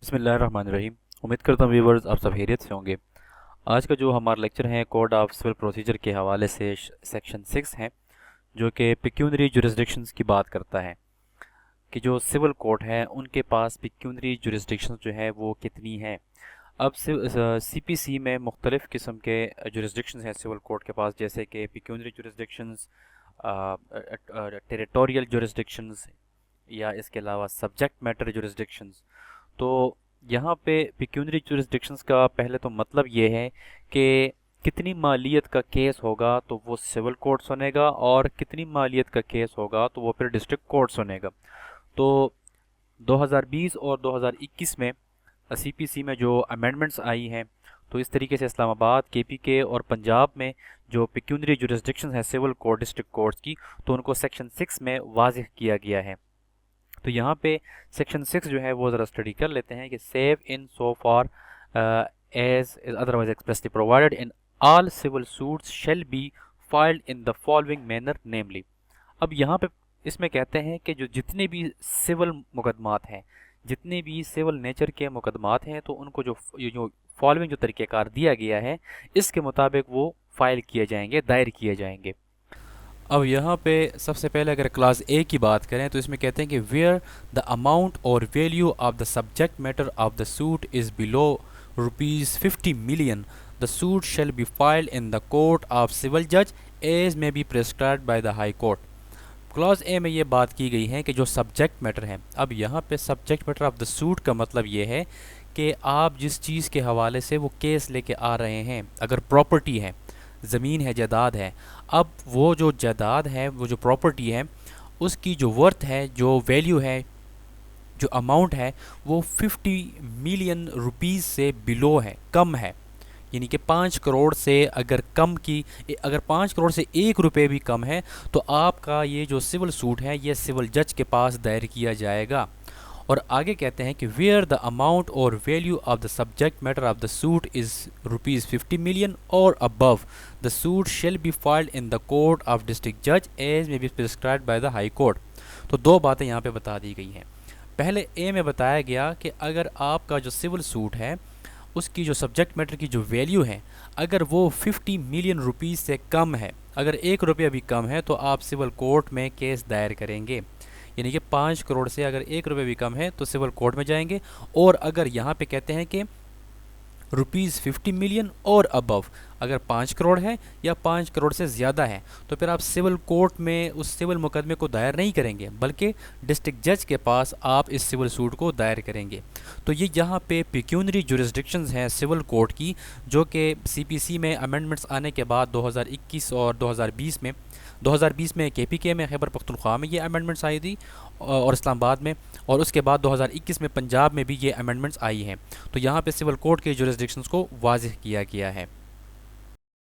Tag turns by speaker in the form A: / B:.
A: बिस्मिल्लाहिर्रहमानिर्रहीम। उम्मीद करता हूँ व्यूवर्स आप सब खैरियत से होंगे। आज का जो हमारा लेक्चर है कोड ऑफ सिविल प्रोसीजर के हवाले से सेक्शन 6 है, जो कि पिक्यूनरी जुरिस्डिक्शंस की बात करता है कि जो सिविल कोर्ट है उनके पास पिक्यूनरी जुरिस्डिक्शंस जो है वो कितनी है। अब सीपीसी में मुख्तलिफ़ किस्म के जुरिस्डिक्शंस हैं सिविल कोर्ट के पास, जैसे कि पिक्यूनरी जुरिस्डिक्शंस, टेरिटोरियल जुरिस्डिक्शंस या इसके अलावा सब्जेक्ट मैटर जुरिस्डिक्शंस। तो यहाँ पे पिक्यूनरी जुरिस्डिक्शंस का पहले तो मतलब ये है कि कितनी मालियत का केस होगा तो वो सिविल कोर्ट सुनेगा, और कितनी मालियत का केस होगा तो वो फिर डिस्ट्रिक्ट कोर्ट सुनेगा। तो 2020 और 2021 में सीपीसी में जो अमेंडमेंट्स आई हैं, तो इस तरीके से इस्लामाबाद, केपीके और पंजाब में जो पिक्यूनरी जुरिस्डिक्शंस हैं सिविल कोर्ट, डिस्ट्रिक्ट कोर्ट्स की, तो उनको सेक्शन 6 में वाज़ेह किया गया है। तो यहाँ पे सेक्शन 6 जो है वो ज़रा स्टडी कर लेते हैं कि save in so far as is otherwise expressly provided in all civil suits shall be filed in the following manner namely. अब यहाँ पे इसमें कहते हैं कि जो जितने भी सिविल मुकदमात हैं, जितने भी सिविल नेचर के मुकदमात हैं, तो उनको जो फॉलोइंग जो तरीक़ेकार दिया गया है इसके मुताबिक वो फाइल किए जाएंगे, दायर किए जाएंगे। अब यहाँ पे सबसे पहले अगर क्लास ए की बात करें तो इसमें कहते हैं कि वेयर द अमाउंट और value of the subject matter of the suit is below ₹50 million the suit shall be filed in the court of civil जज as may be prescribed by the high court. Clause A में ये बात की गई है कि जो subject matter है, अब यहाँ पे subject matter of the suit का मतलब ये है कि आप जिस चीज़ के हवाले से वो केस लेके आ रहे हैं, अगर प्रॉपर्टी है, ज़मीन है, जायदाद है, अब वो जो जायदाद है, वो जो प्रॉपर्टी है, उसकी जो वर्थ है, जो वैल्यू है, जो अमाउंट है, वो 50 मिलियन रुपीज़ से बिलो है, कम है। यानी कि 5 करोड़ से अगर कम की, अगर 5 करोड़ से 1 रुपये भी कम है तो आपका ये जो सिविल सूट है ये सिविल जज के पास दायर किया जाएगा। और आगे कहते हैं कि वेयर द अमाउंट और value of the subject matter of the suit is ₹50 million or above the suit shall be filed in the court of district जज as may be prescribed by the high court. तो दो बातें यहाँ पे बता दी गई हैं। पहले ए में बताया गया कि अगर आपका जो सिविल सूट है उसकी जो सब्जेक्ट मैटर की जो वैल्यू है, अगर वो 50 मिलियन रुपीज़ से कम है, अगर 1 रुपया भी कम है, तो आप सिविल कोर्ट में केस दायर करेंगे। यानी कि 5 करोड़ से अगर 1 रुपये भी कम है तो सिविल कोर्ट में जाएंगे। और अगर यहाँ पे कहते हैं कि ₹50 मिलियन और अबव, अगर 5 करोड़ है या 5 करोड़ से ज़्यादा है, तो फिर आप सिविल कोर्ट में उस सिविल मुकदमे को दायर नहीं करेंगे, बल्कि डिस्ट्रिक्ट जज के पास आप इस सिविल सूट को दायर करेंगे। तो ये यहाँ पे पिक्यूनरी जुरिस्डिक्शंस हैं सिविल कोर्ट की, जो कि सीपीसी में अमेंडमेंट्स आने के बाद 2021 और 2020 में केपीके में, खैबर पख्तूनख्वा में ये अमेंडमेंट्स आई थी, और इस्लामाबाद में, और उसके बाद 2021 में पंजाब में भी ये अमेंडमेंट्स आई हैं। तो यहाँ पे सिविल कोर्ट के जुरिस्डिक्शंस को वाज़ेह किया गया है।